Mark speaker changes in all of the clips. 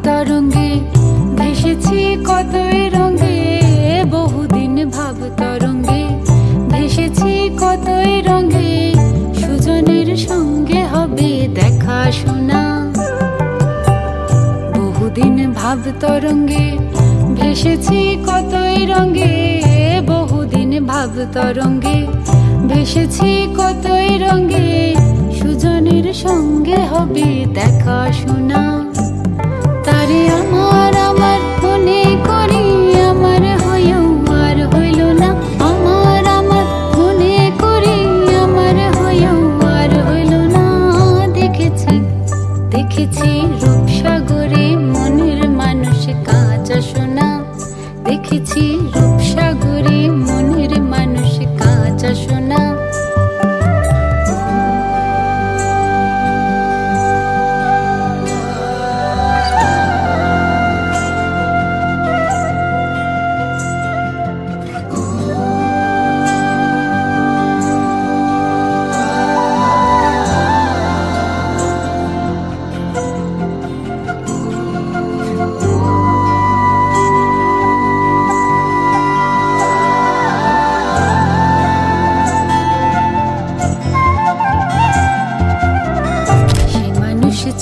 Speaker 1: তরঙ্গে ভেসেছি কতই রঙে, বহুদিন ভাব তরঙ্গে ভেসেছি কতই রঙে, সুজনের সঙ্গে হবে দেখা শোনা। বহুদিন ভাব তরঙ্গে ভেসেছি কতই রঙে, বহুদিন ভাব তরঙ্গে ভেসেছি কতই রঙে, সুজনের সঙ্গে হবে দেখা শোনা। তারে আমার আমার মনে করি, আমার হয়েও আর হইল না। আমার আমার মনে করি, আমার হয়েও আর হইল না। দেখেছি দেখেছি রূপসাগরে মনের মানুষ কাঁচা সোনা, দেখেছি রূপসাগরে মনের মানুষ কাঁচা সোনা।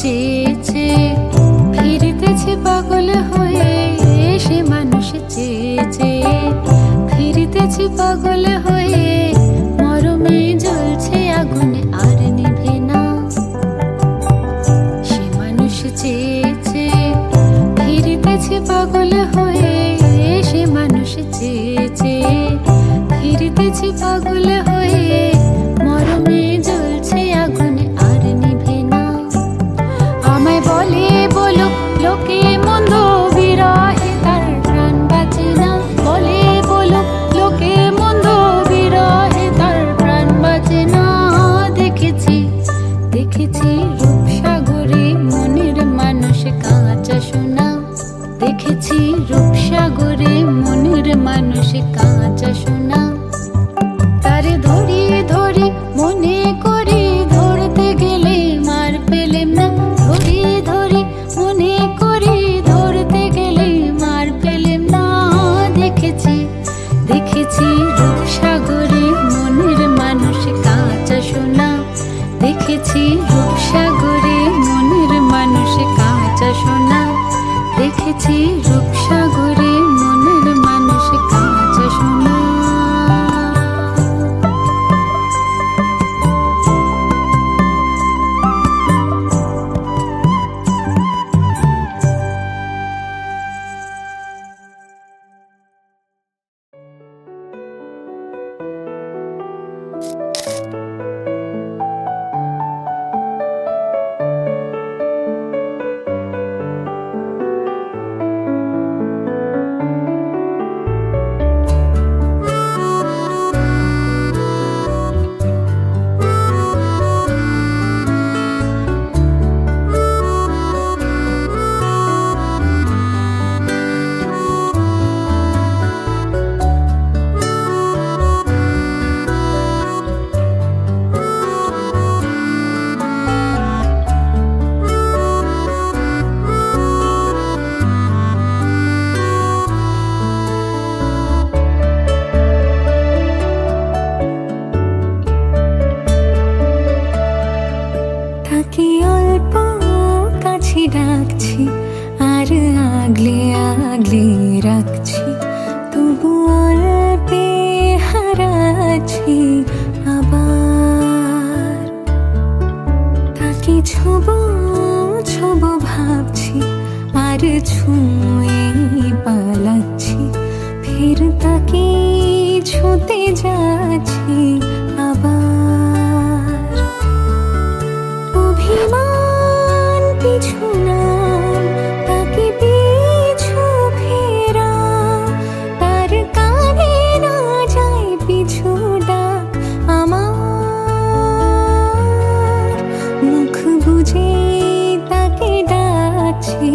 Speaker 1: চেয়েছে ফিরিতেছে পাগল হয়ে, সে মানুষ চেয়েছে ফিরিতেছে পাগল হয়ে, মরমে জ্বলছে আগুনে আর নিভে না। সে মানুষ চেয়েছে ফিরিতেছে পাগল হয়ে, সে মানুষ চেয়েছে ফিরিতেছে পাগল হয়ে, মরমে জ্বলছে আগুনে আর নিভে না। আমায় বলে বলো লোকে মন্দ, বিরহে তার প্রাণ বাঁচে না। বলে বলো লোকে মন্দ, বিরহে তার প্রাণ বাঁচে না। দেখেছি দেখেছি রূপসাগরে মনের মানুষ কাঁচা সোনা, দেখেছি রূপসাগরে মনের মানুষ কাঁচা সোনা। তারে ধরি ধরি মনে করি, ধরতে গেলে মার পেলেম না। ধরি ধরি মনে করি, ধরতে গেলে মার পেলেম না। দেখেছি দেখেছি রূপসাগরে মনের মানুষ কাঁচা সোনা, দেখেছি রূপসাগরে মনের মানুষ কাঁচা সোনা, দেখেছি রূপসাগরে মনের মানুষ কাঁচা সোনা। ডাকছি আর আগলে আগলে রাখছি, তবু অল্পে হারাচ্ছি আবার। তাকে ছোবো ছোবো ভাবছি আর ছুঁয়ে পালাচ্ছি, ফের তাকে ছুঁতে যাচ্ছি আবার। অভিমান পিছু নাম, তাকে পিছু ফেরা, তার কানে না যায় পিছু ডাক আমার। মুখ বুঝে তাকে ডাকছি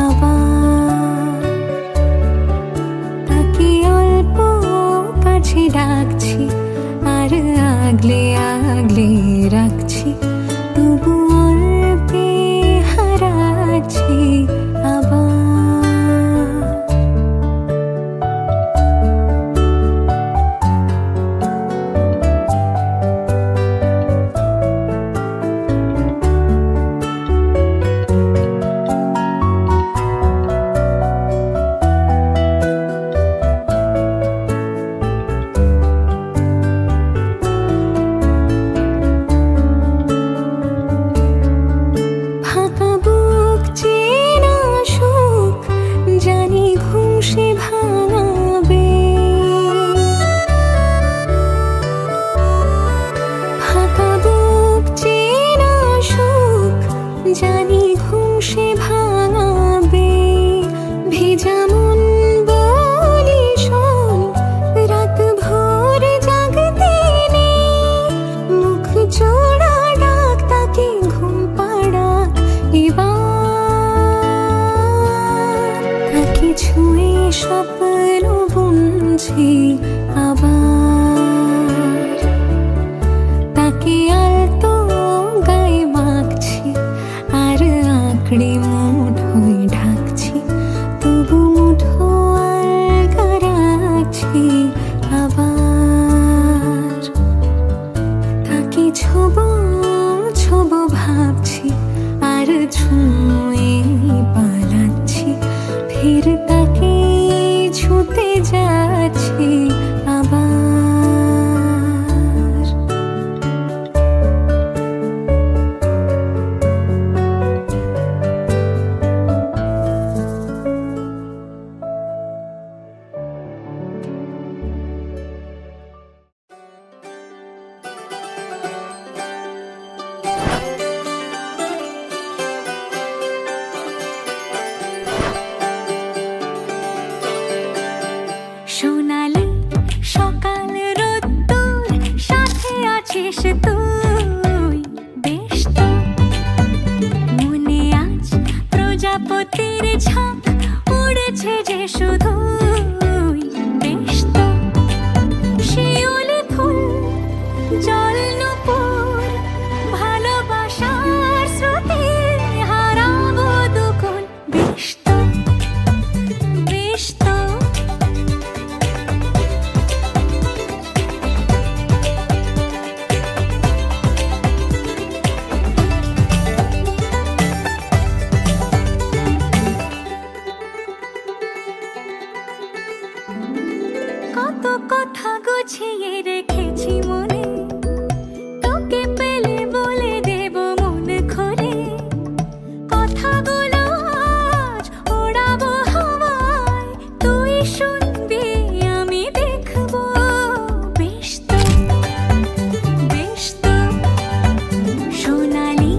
Speaker 1: আবার, তাকে অল্প কাছে ডাকছি আর আগলে আগলে রাখছি, তবু অল্পে হারাচ্ছি বুনছি আবার, তাকে আলতো গায়ে মাখছি আর আঁকড়ে মুঠোয় ঢাকছি, তবু মুঠো আলগা রাখছি আবার। তাকে ছোবো ছোবো ভাবছি আর ছুঁয়ে পালাচ্ছি, ফের তাকে ছুঁতে যাচ্ছি আবার। সোনালি সকাল রোদ্দুর, সাথে আছিস তুই বেশ তো। মনে আজ প্রজাপতির ঝাঁক উড়েছে যে শুধুই বেশ তো। শিউলি ফুল জল নূপুর, ভালোবাসার স্রোতে হারাবো দুকুল বেশ তো, বেশ তো। কত কথা গুছিয়ে রেখেছি মনে, তোকে পেলে বলে দেব মন খুলে। কথাগুলো আজ ওড়াবো হাওয়ায়, তুই শুনবি আমি দেখবো বেশ তো, বেশ তো। সোনালি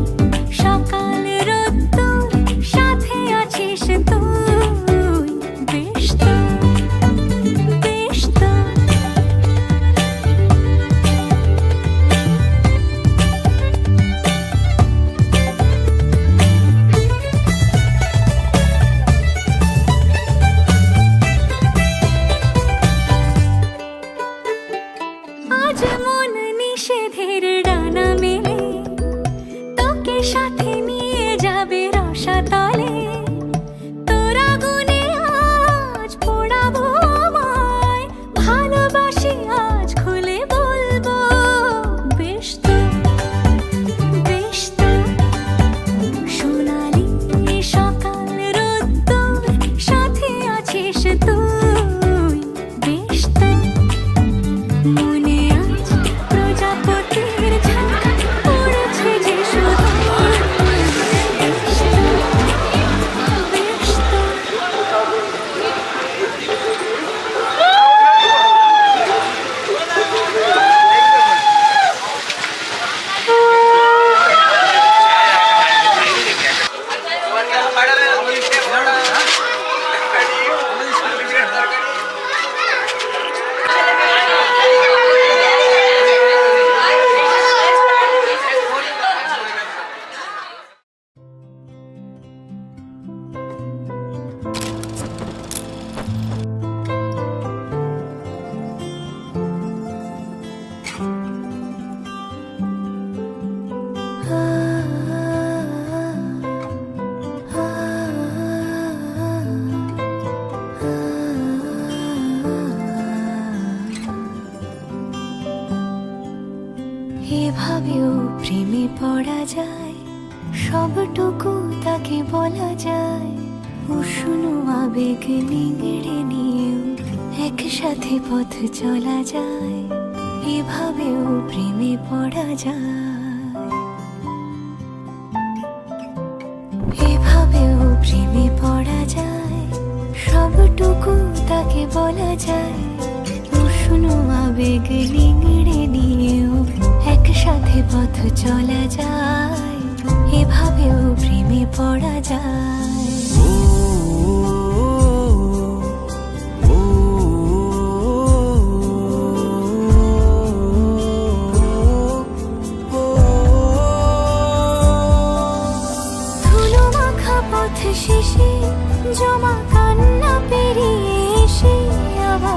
Speaker 1: সকাল রোদ্দুর, সাথে আছিস তুই বেশ তো, বেশ তো। আজ মন নিষেধের ডানা মেলে, তোকে সাথে নিয়ে যাবে রসাতলে। তোরা গুনে আজ পোড়াবো আমায়, ভালোবাসি আজ খুলে বলবো বেশ তো, বেশ তো। সোনালি সকাল রোদ্দুর, সাথে আছিস তুই বেশ তো। মনে আজ প্রজাপতির ঝাঁক উড়েছে যে শুধু বেশ তো, বেশ তো। এভাবেও প্রেমে পড়া যায়, সবটুকু তাকে বলা যায়। উষ্ণ আবেগ নিংড়ে নিয়েও একসাথে পথ চলা যায়, এভাবেও প্রেমে পড়া যায়, এভাবেও প্রেমে পড়া যায়। সবটুকু তাকে বলা যায়, উষ্ণ আবেগ নিংড়ে নিয়েও একসাথে পথ চলা যায়, এভাবেও প্রেমে পড়া যায়। ধুলো মাখা পথ শেষে জমা কান্না পেরিয়ে এসে আবার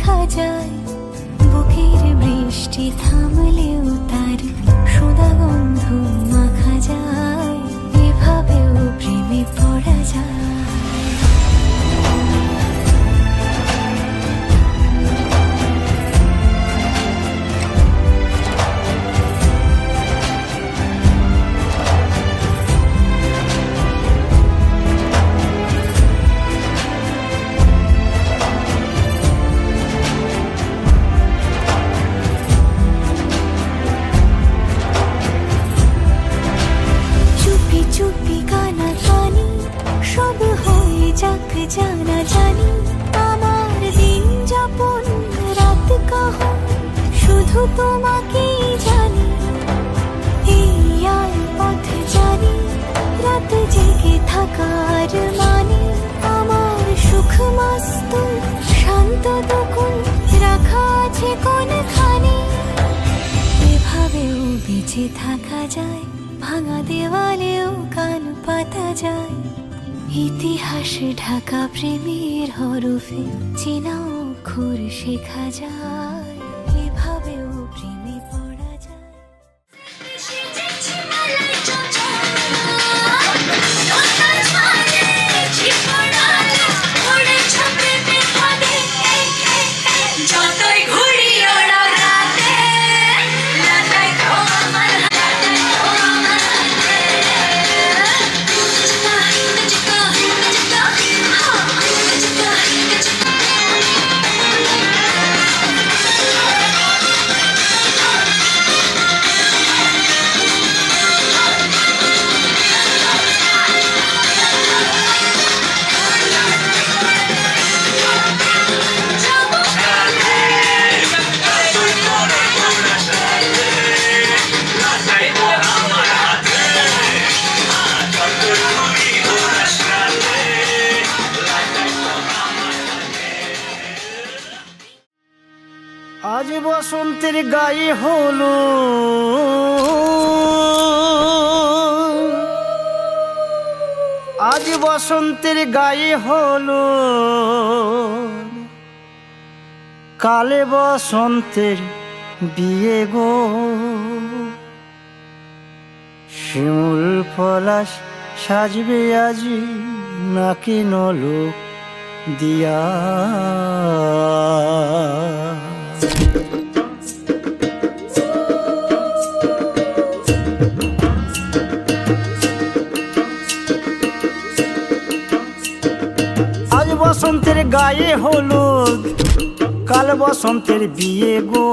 Speaker 1: দেখা যায়, বুকের বৃষ্টি থামলেও তার সোদা গন্ধ মাখা যায়, এভাবেও প্রেমে পড়া যায়। চুপি কানা কানি সব হয়ে যাক জানা জানি, আমার দিন যাপন রাত কাহন শুধু তোমাকেই জানি। এই আর পথ জানি রাত জেগে থাকার মানে, আমার সুখ মস্ত শান্ত দুকুল রাখা আছে কোনখানে, এভাবেও বেঁচে থাকা যায়, ভাঙা দেওয়ালেও কান পাতা যায়, ইতিহাস ঢাকা প্রেমের হরফে চেনা অক্ষর শেখা যায়, এভাবেও প্রেমে পড়া যায়।
Speaker 2: যতই ঘুরি ওরা রাতে রাতায় আমার
Speaker 3: আজ বসন্তের গায়ে হলো আজ বসন্তের গায়ে হলো কালে বসন্তের বিয়ে গো, শিমুল পলাশ সাজবে আজি নাকি নলক দিয়া। আজ বসন্তের গায়ে হলুদ কাল বসন্তের বিয়ে গো,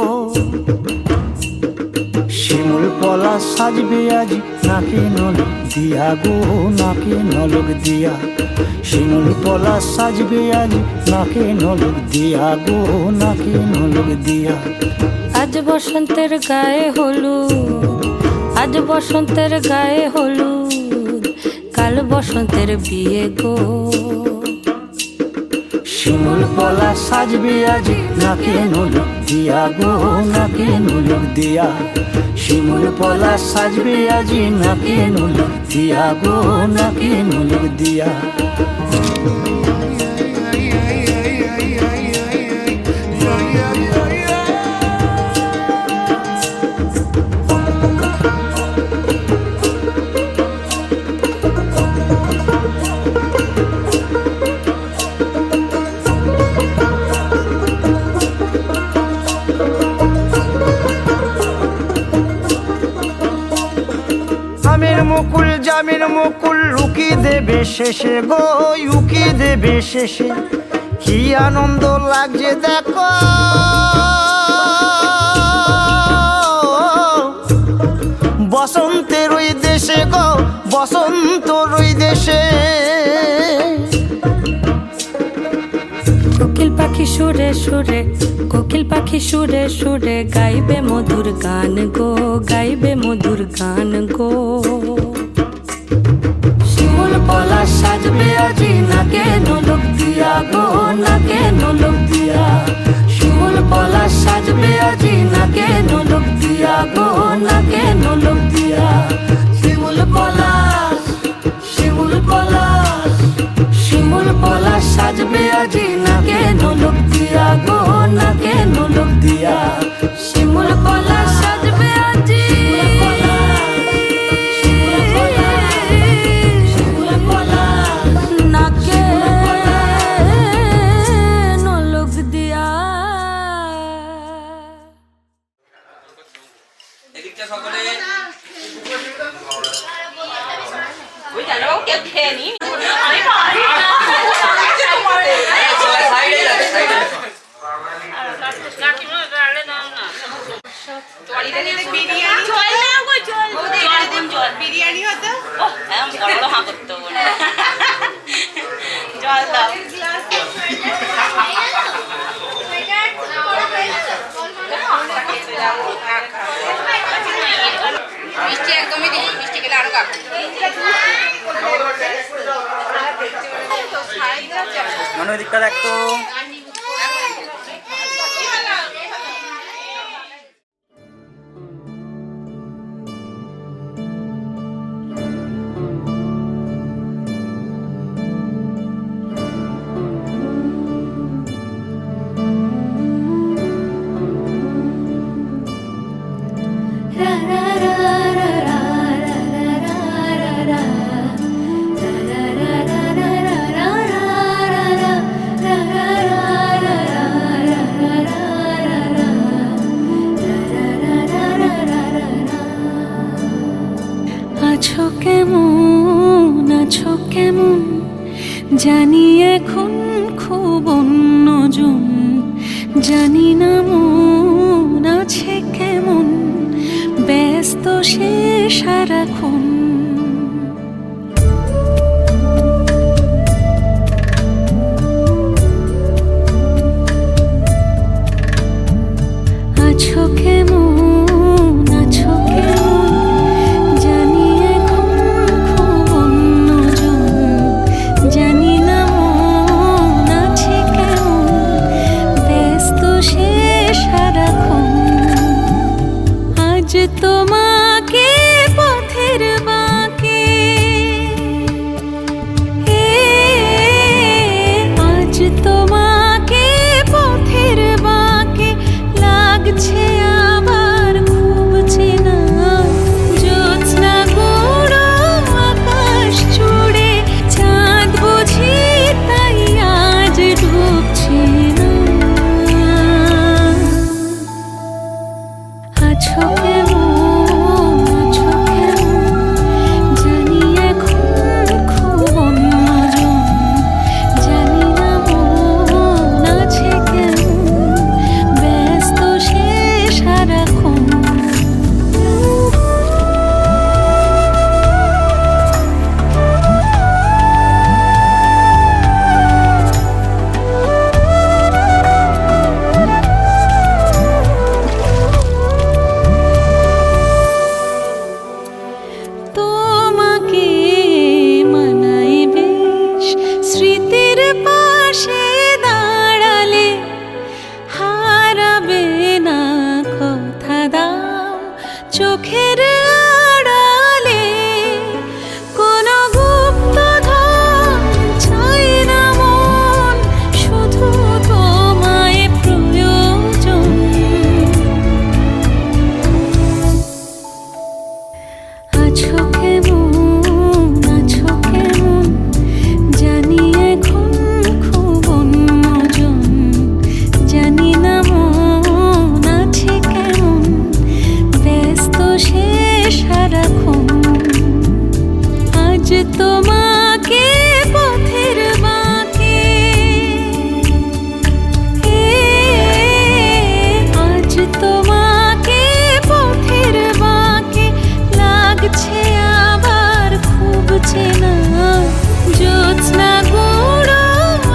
Speaker 3: শিমুল পলাশ সাজবে আজ নাকি নলক দিয়া গো, নাকি নলক দিয়া। শিমুল পলাশ সাজবে আজ নাকি নলক দিয়া গো, নাকি নলক দিয়া।
Speaker 4: আজ বসন্তের গায়ে হলুদ, আজ বসন্তের গায়ে হলুদ, কাল বসন্তের বিয়ে গো।
Speaker 3: শিমুল পলাশ সাজবে আজ নাকি নলক দিয়া গো, নাকি নলক দিয়া। শিমুল পলাশ সাজবে আজ নাকি নলক দিয়া গো, নাকি নলক দিয়া। আমের মুকুল জামের মুকুল লুকি দেবে শেষে গো, উকি দেবে শেষে। কি আনন্দ লাগছে দেখো বসন্তের ওই দেশে গো, বসন্তর ওই দেশে।
Speaker 4: কোকিল পাখি সুরে সুরে, কোকিল পাখি সুরে সুরে গাইবে মধুর গান গো, গাইবে মধুর গান গো।
Speaker 3: শিমুল পলাশ সাজবে আজি নাকে নলক দিয়া গো, নাকে নলক দিয়া। শিমুল পলাশ সাজবে আজি নাকে নলক দিয়া গো, নাকে নলক দিয়া। শিমুল পলাশ, শিমুল পলাশ, শিমুল পলাশ সাজবে আজি নাকে নলক দিয়া গো, নাকে
Speaker 5: দিকে সকলে
Speaker 2: ওই জানো কে খেয়ে নি আমি পারি না
Speaker 5: সাইডে যাবে সাইডে
Speaker 2: কাকিমা গালে দাও না তোয়ালিতে বিরিয়ানি চল না কই চল জল বিরিয়ানি হতো ও এম বড় বড় হাঁ করতে বলে জল দাও মিষ্টি একদমই দিই মিষ্টি খেলে আরো কাকু
Speaker 5: মনে দিকটা দেখতো
Speaker 1: আছো কেমন আছো কেমন জানি এখন খুব অন্যজন জানি না মন আছে কেমন ব্যস্ত সে সারাক্ষণ আছো কেমন আছো কেমন জানি এখন খুব অন্যজন জানি না মন আছে কেমন ব্যস্ত সে সারাক্ষণ আজ তোমাকে পথের বাঁকে আজ তোমাকে পথের বাঁকে লাগছে আবার খুব চেনা জ্যোৎস্না গুঁড়ো আকাশ জুড়ে চাঁদ বুঝি তাই আজ ডুবছে না আছো কেমন আছো কেমন জানি এখন খুব অন্যজন জানি না মন আছে কেমন ব্যস্ত সে সারাক্ষণ তোমাকে মানাই বেশ স্মৃতির পাশে দাঁড়ালে হারাবে না কথা দাও চোখের আড়ালে কোনো গুপ্তধন চাই না মন শুধু তোমায় প্রয়োজন আছো কেমন আছো কেমন জানি এখন খুব অন্যজন জানি না মন আছে কেমন ব্যস্ত সে সারাক্ষণ আজ তোমাকে পথের বাঁকে আজ তোমাকে পথের বাঁকে লাগছে আবার খুব চেনা জ্যোৎস্না গুঁড়ো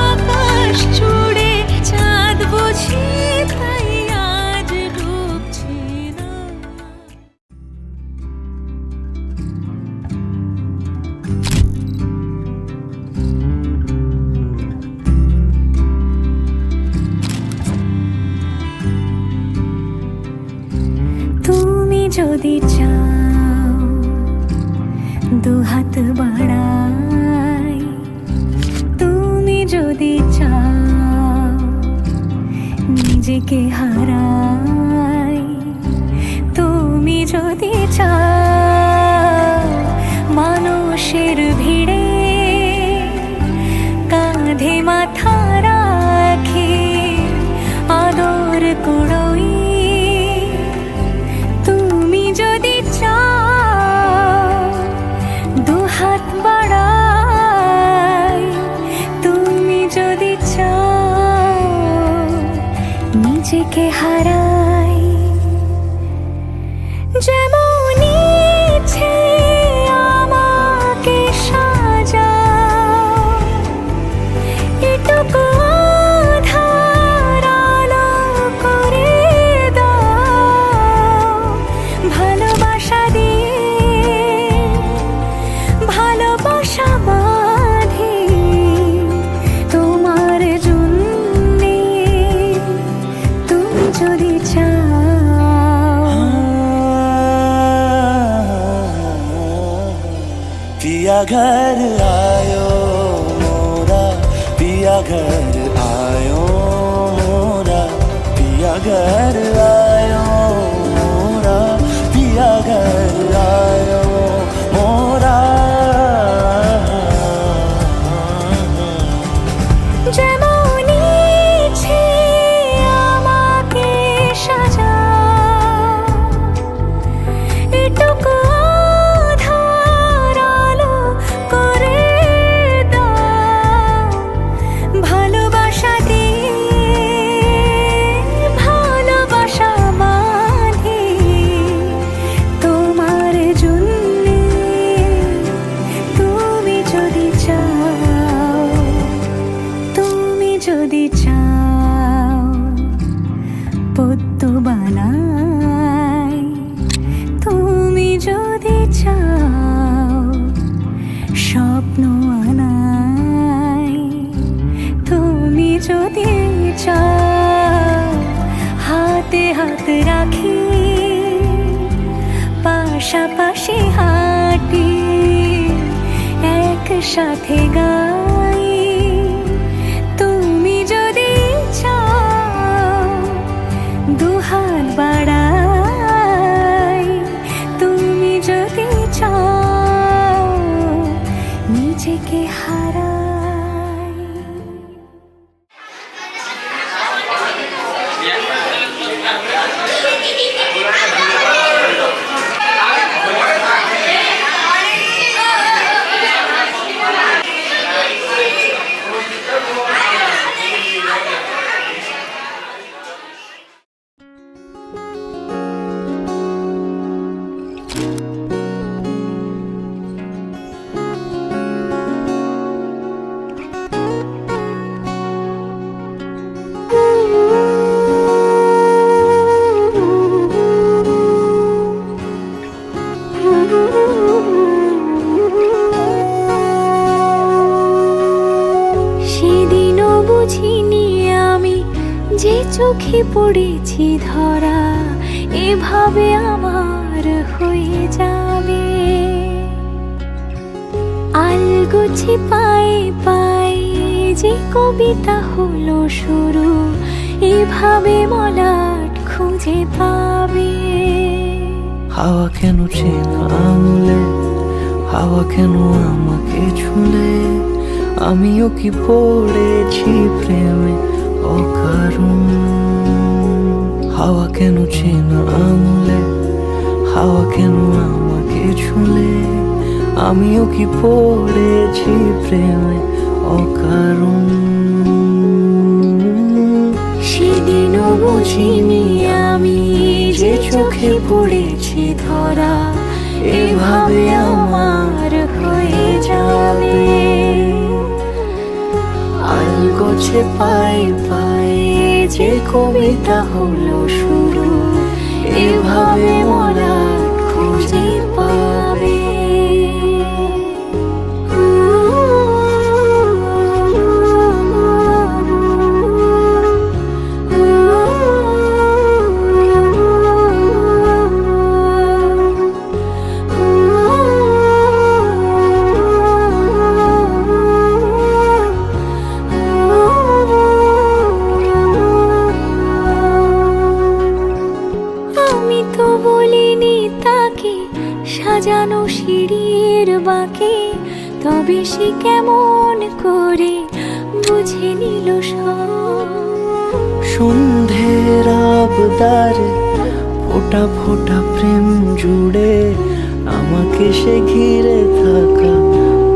Speaker 1: আকাশ জুড়ে চাঁদ বুঝি তাই আজ ডুবছে না তুমি যদি চাও দুহাত বাড়াই তুমি যদি চাও নিজেকে হারাই তুমি যদি চাও মানুষের ভিড়ে কাঁধে মাথা রাখি আদর কুড়োই তুমি যদি
Speaker 6: पिया घर आयो मोरा, पिया घर आयो मोरा, पिया घर आयो मोरा, पिया घर आयो मोरा।
Speaker 1: যেমন ইচ্ছে আমাকে সাজাও, এটুকু আধার আলো করে দাও। ভালোবাসা দিয়ে ভালোবাসা বাঁধি তোমার জন্যে, তুমি যদি চাও, তুমি যদি চাও পদ্ম বানাই, তুমি যদি চাও স্বপ্ন আনাই, তুমি যদি চাও হাতে হাত রাখি, পাশাপাশি হাঁটি, একসাথে গাই। তুমি যদি চাও দুহাত বাড়াই, তুমি যদি চাও নিজেকে হারাই। সেদিনও বুঝিনি আমি যে চোখে পড়েছি ধরা, এভাবে আমার হয়ে যাবে। আলগোছে পায়ে পায়ে যে কবিতা হলো শুরু, এভাবে মলাট খুঁজে পাবে।
Speaker 6: হাওয়া কেন চেনা আঙুলে, হাওয়া কেন আমাকে ছুলে, আমিও কি পড়েছি প্রেমে অকারণ। হাওয়া কেন চেনা আঙুলে, হাওয়া কেন আমাকে ছুলে, আমিও কি পড়েছি প্রেমে অকারণ।
Speaker 1: সেদিনও বুঝিনি আমি যে চোখে পড়েছি ধরা, এভাবে আমার হয়ে যাবে।
Speaker 6: আলগোছে পায়ে পায়ে যে কবিতা হলো শুরু,
Speaker 1: এভাবে মলাট খুঁজে পাবে। আমি তো বলিনি তাকে সাজানো সিঁড়ির বাঁকে, তবে সে কেমন করে বুঝে নিল সব।
Speaker 6: সন্ধ্যের আবদারে ফোটা ফোটা প্রেম জুড়ে, আমাকে সে ঘিরে থাকা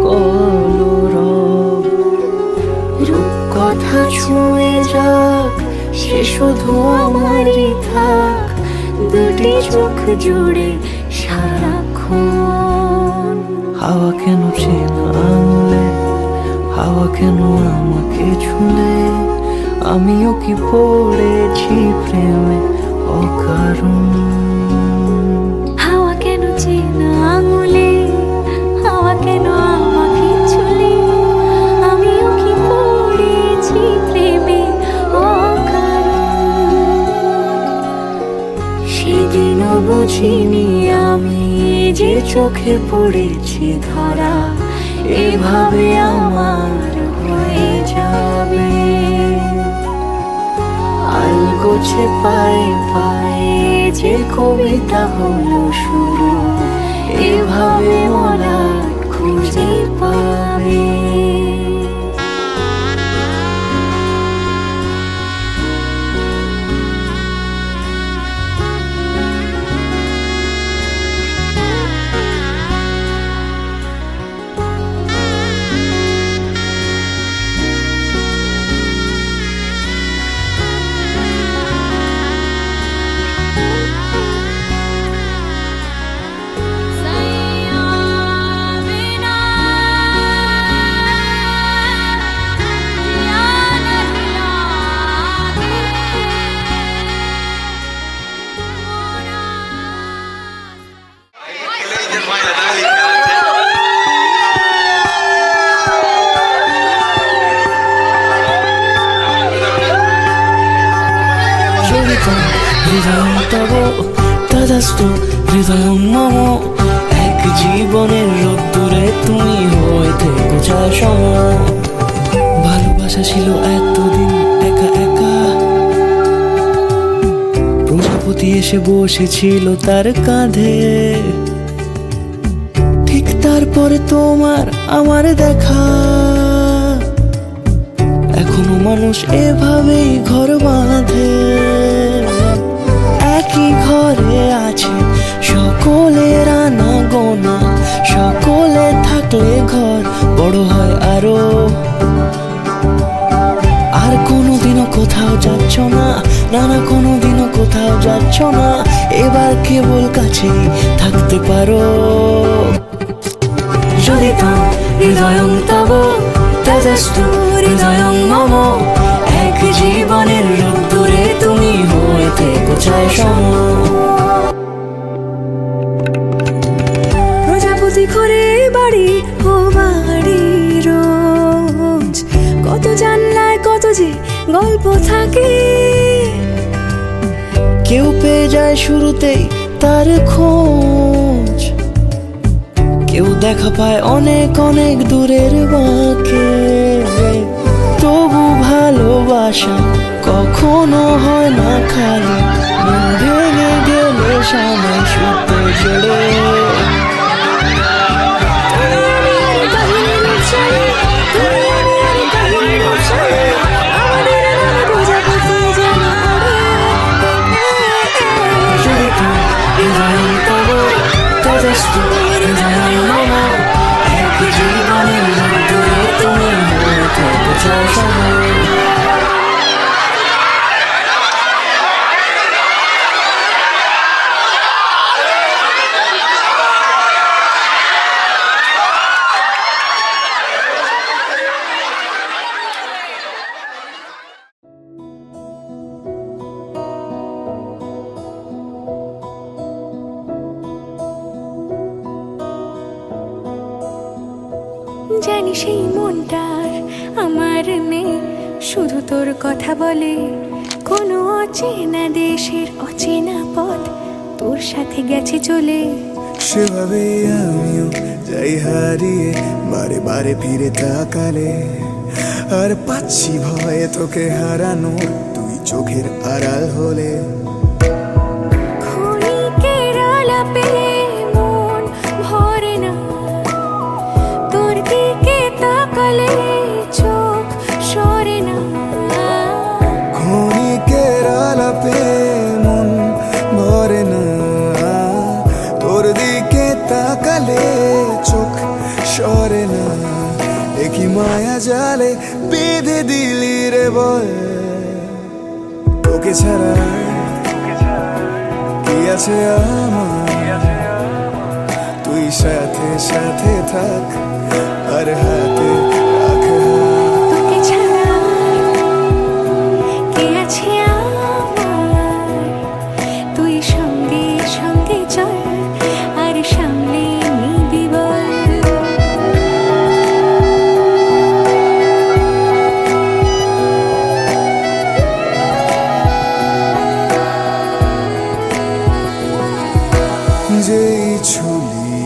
Speaker 6: কলরব।
Speaker 1: রূপকথা ছুঁয়ে যাক, সে শুধু আমারই থাক, দুটি চোখ জুড়ে সারাক্ষণ।
Speaker 6: হাওয়া কেন চেনা আঙুলে, হাওয়া কেন আমাকে ছুলে, আমিও কি পড়েছি প্রেমে অকারণ।
Speaker 1: হাওয়া কেন চেনা আঙুলে, হাওয়া কেন আমাকে ছুলে, আমিও কি পড়েছি প্রেমে অকারণ। সেদিনও বুঝিনি আমি যে চোখে পড়েছি ধরা,
Speaker 6: এভাবে আমার হয়ে যাবে। আলগোছে পায়ে পায়ে যে কবিতা হলো শুরু, এভাবে মলাট খুঁজে পাবে। হৃদয়ং তব তদাস্তু হৃদয়ং মম, এক জীবনের রোদ্দুরে তুমি হয়ে থেকো সম। ভালোবাসা ছিল এতদিন একা একা, প্রজাপতি এসে বসেছিল তার কাঁধে, ঠিক তারপরে তোমার আমার দেখা। এখনো মানুষ এভাবেই ঘর বাঁধে, একই ঘরে আছে সকলের আনা গোনা, সকলে থাকলে ঘর বড় হয় আরো। আর কোনোদিনও কোথাও যাচ্ছ না, না না কোনোদিনও কোথাও যাচ্ছ না, এবার কেবল কাছেই থাকতে পারো। যদি তাম হৃদয়ং তব তেজস্তু হৃদয়ং মম, এক জীবনের রোদ্দুরে তুমি হয়ে থেকো সম।
Speaker 1: প্রজাপতি করে বাড়ি ও বাড়ি রোজ, কত জানলায় কত যে গল্প থাকে।
Speaker 6: কেউ পেয়ে যায় শুরুতেই তার খোঁজ, কেউ দেখা পায় অনেক অনেক দূরের বাঁকে। তবু ভালোবাসা কখনো হয় না খালি, মন ভেঙে গেলে সামনে শুতে জড়ে। হৃদয়ং তব তেজস্তু হৃদয়ং মম, এক জীবনের রোদ্দুরে তুমি হয়ে থেকো সম।
Speaker 1: জানি সেই মনটার আমার নেই, শুধু তোর কথা বলে। কোনো অচেনা দেশের অচেনা পথ তোর সাথে গেছে চলে।
Speaker 7: সেভাবে আমিও যাই হারিয়ে, বারে বারে ফিরে তাকালে। আর পাচ্ছি ভয়ে তোকে হারানোর, তুই চোখের আড়াল হলে।
Speaker 1: ক্ষণিকের আলাপে মন ভরে না, তোর দিকে তাকালে চোখ সরে না।
Speaker 7: ক্ষণিকের আলাপে মন ভরে না, তোর দিকে তাকালে চোখ সরে না। একই মায়া জালে বেঁধে দিলি রে বল, তোকে ছাড়া কি আছে আমার। তুই সাথে সাথে থাক আর হাতে রাখ।
Speaker 1: তোকে ছাড়া কে আছে আমার, তুই সঙ্গে সঙ্গে চল আর সামনে নিবি বল।
Speaker 7: যেই ছুলি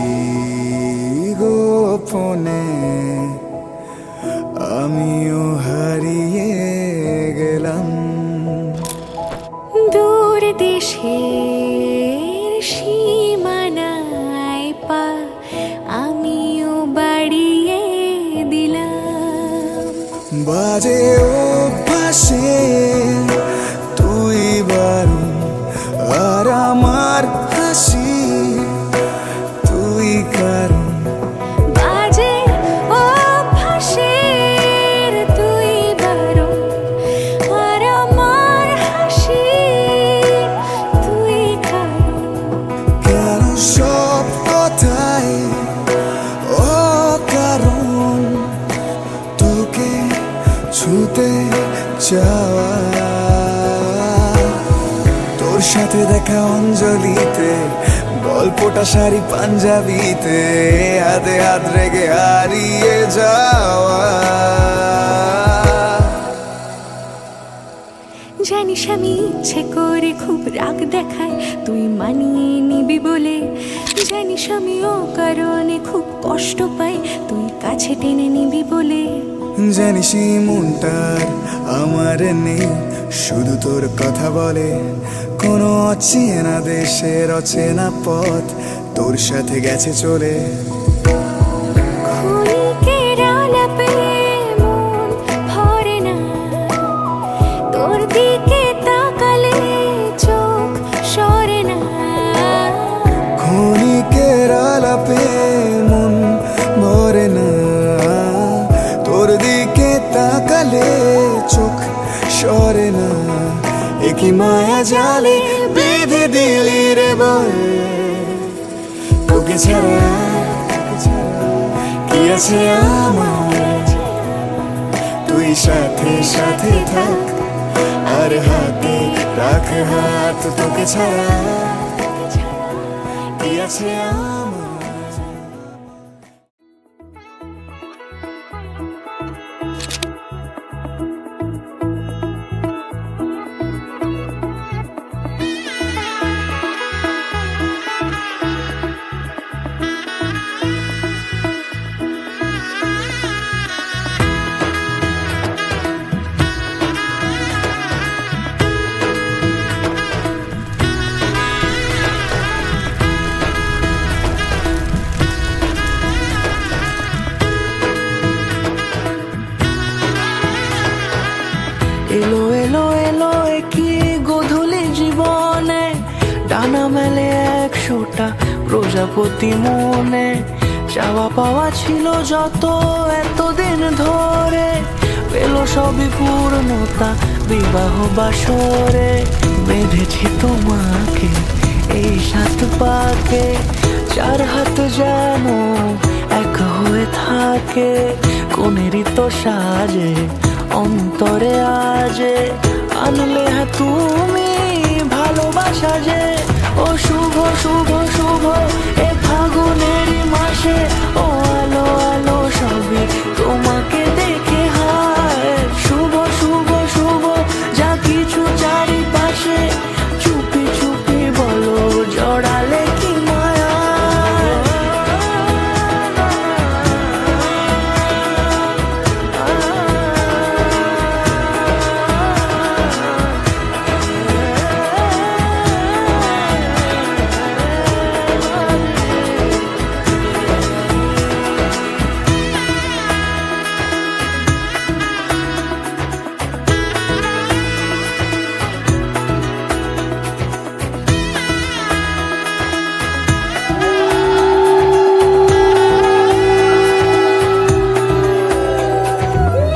Speaker 7: গোপনে
Speaker 1: ইচ্ছের সীমানায় পা আমিও বাড়িয়ে দিলাম।
Speaker 7: বাজে অভ্যাসে তুই বারণ, আর আমার হাসি তুই কারণ।
Speaker 1: বাজে অভ্যাসের তুই বারণ, আর আমার হাসি তুই কারণ।
Speaker 7: কেন সব কথাই অকারণ, তোকে ছুতে চাওয়া। তোর সাথে দেখা অঞ্জলিতে, গল্পটা শাড়ি পাঞ্জাবিতে, হাতে হাত রেখে হারিয়ে যাওয়া।
Speaker 1: জানিস আমি ইচ্ছে করে খুব রাগ দেখাই তুই মানিয়ে নিবি বলে। জানিস আমি ও কারণে খুব কষ্ট পাই তুই কাছে টেনে নিবি বলে।
Speaker 7: জানিস এই মনটার আমার নেই, শুধু তোর কথা বলে। কোনো অচেনা দেশের অচেনা পথ তোর সাথে গেছে চলে।
Speaker 1: ক্ষণিকের আলাপে মন ভরে না, তোর দিকে তাকালে চোখ সরে না।
Speaker 7: ক্ষণিকের আলাপে মন ভরে না, তোর দিকে তাকালে চোখ সরে না। একই মায়া জালে বেঁধে দিলি রে বয়ে, তোকে ছাড়া কি আছে আমার। তুই সাথে সাথে থাক, আর হাতে রাখ হাত। তোকে ছাড়া কি আছে আমার।
Speaker 6: এলো এলো এলো কি গোধূলি জীবনে, ডানা মেলে 100টা প্রজাপতি মনে। চাওয়া পাওয়া ছিল যত এতদিন ধরে, পেল সবই পূর্ণতা বিবাহ বাসরে। বেঁধেছি তোমাকে এই 7 পাকে, 4 হাত যেন এক হয়ে থাকে। কোনেরই তো সাজে অন্তরে আজে, আনলে হ্যাঁ তুমি ভালোবাসা যে। ও শুভ শুভ শুভ এ ফাগুনেরই মাসে, ও আলো আলো সবই তোমাকে দেখে হায়। শুভ শুভ শুভ যা কিছু চারিপাশে, চুপি চুপি বলো জড়ালে কি মায়া।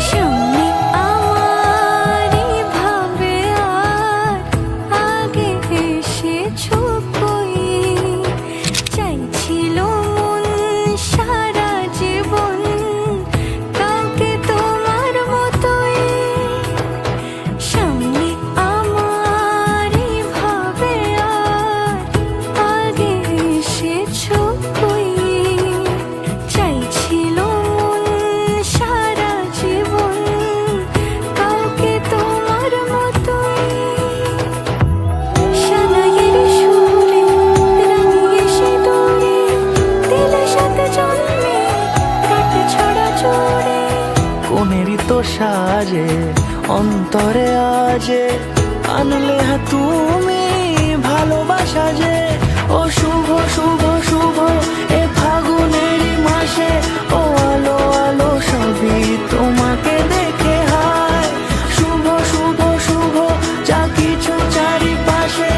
Speaker 1: সামনে আমারই ভাবে আর আগে এসেছো কই। চাইছিল মন সারা জীবন কাউকে তোমার মতোই। সামনে আমারই ভাবে আর আগে এসেছো কই। চাইছিল মন সারা জীবন কাউকে তোমার মতোই। সানাইয়ের সুরে রাঙিয়ে সে দূরে, দিলে সাথে জন্মে কাটে ছড়া চড়ে।
Speaker 6: কোনেরই তো সাজে অন্তরে আজে, আনলে হ্যাঁ তুমি ভালোবাসা যে ও শুভ শুভ শুভ এ ফাগুনেরই মাসে ও আলো আলো সবই তোমাকে দেখে হায় শুভ শুভ শুভ যা কিছু চারিপাশে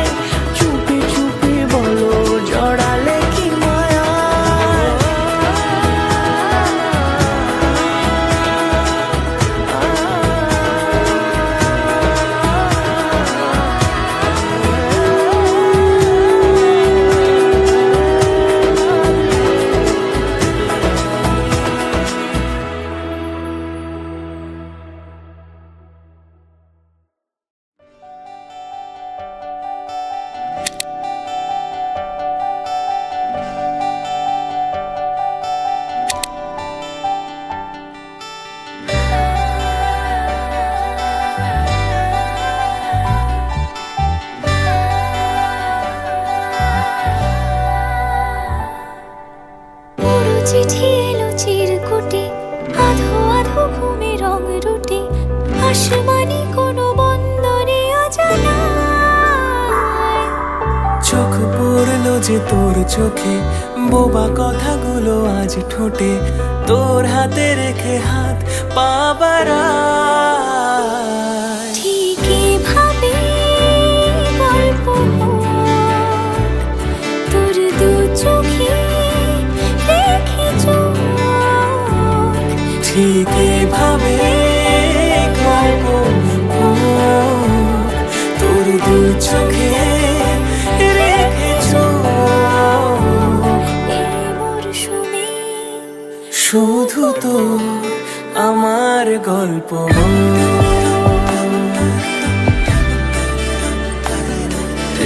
Speaker 6: চুপি চুপি বলো জড়ালে কি মায়া
Speaker 1: পুরো চিঠি এলো চিরকুটে আধো আধো ঘুমে রং রুটে আসমানি কোনো বন্দরে অজানায়
Speaker 6: চোখ পড়লো যে তোর চোখে বোবা কথাগুলো আজ ঠোঁটে তোর হাতে রেখে হাত পা বাড়ায়
Speaker 1: ঠিকই ভাবে গল্প তোর দু চোখে রেখে চোখ
Speaker 6: ঠিক এভাবে গল্প তোর দু চোখে রেখেছ
Speaker 1: এই মরশুমে
Speaker 6: শুধু তো আমার গল্প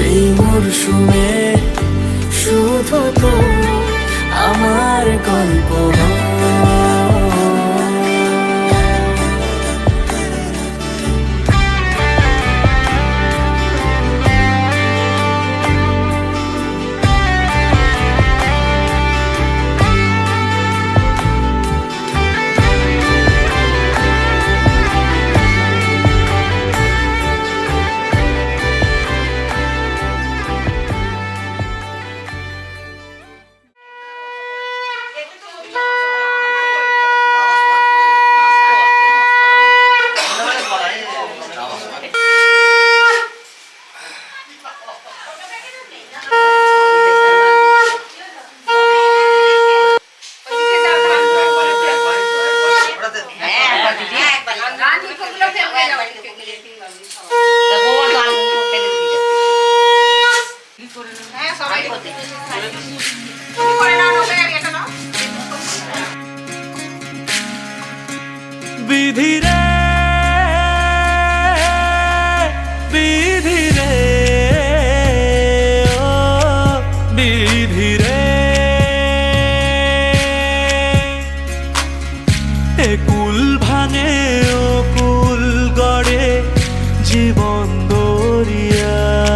Speaker 6: এই মরশুমে শুধু তো আমার গল্প বিধি রে বিধি রে ও বিধি রে এ কুল ভাঙে ও কুল গড়ে জীবন দরিয়ায়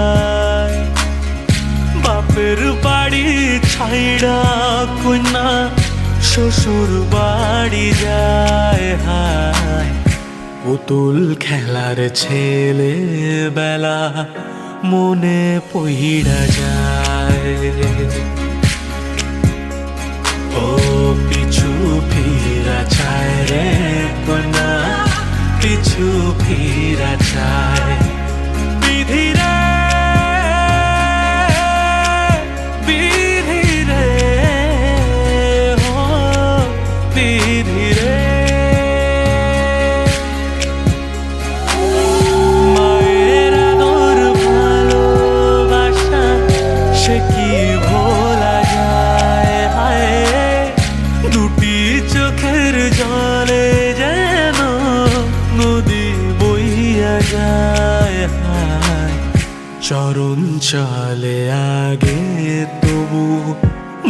Speaker 6: বাপের বাড়ি ছাইড়া কন্যা শ্বশুর বাড়ি যায় হায় পুতুল খেলার ছেলে বেলা মনে পইড়া যায় ও পিছু ফিরা চায় রে কন্যা পিছু ফিরা চায় বিধি রে বিধি রে ও বিধি রে মায়ের আদর ভালোবাসা সে কি ভোলা যায় হায় দুটি চোখের জলে যেন নদী বইয়া যায় হায় চরণ চলে আগে তবু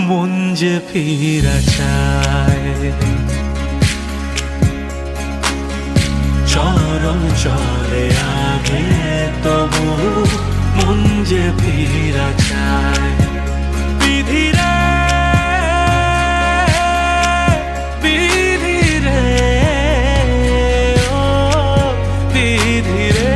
Speaker 6: মন যে ফিরা চায় চরণ চলে আগে তবু মন যে ফিরা চায় বিধি রে বিধি রে ও বিধি রে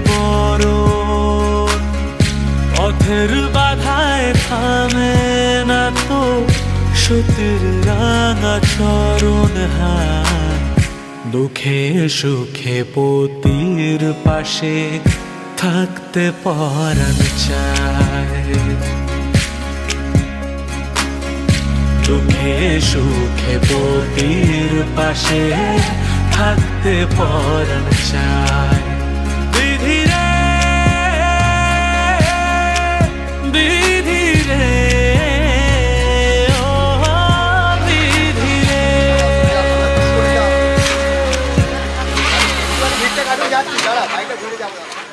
Speaker 8: বড় পথের বাধায় থামে না তো সতীর রাঙা চরণ হাত দুঃখে সুখে পতির পাশে থাকতে পরাণ চায় দুঃখে সুখে পতির পাশে থাকতে পরাণ চায় বিধি রে বিধি রে ও বিধি রে
Speaker 5: যাচ্ছি দাঁড়া, বাইকটা ঘুরে যাবো।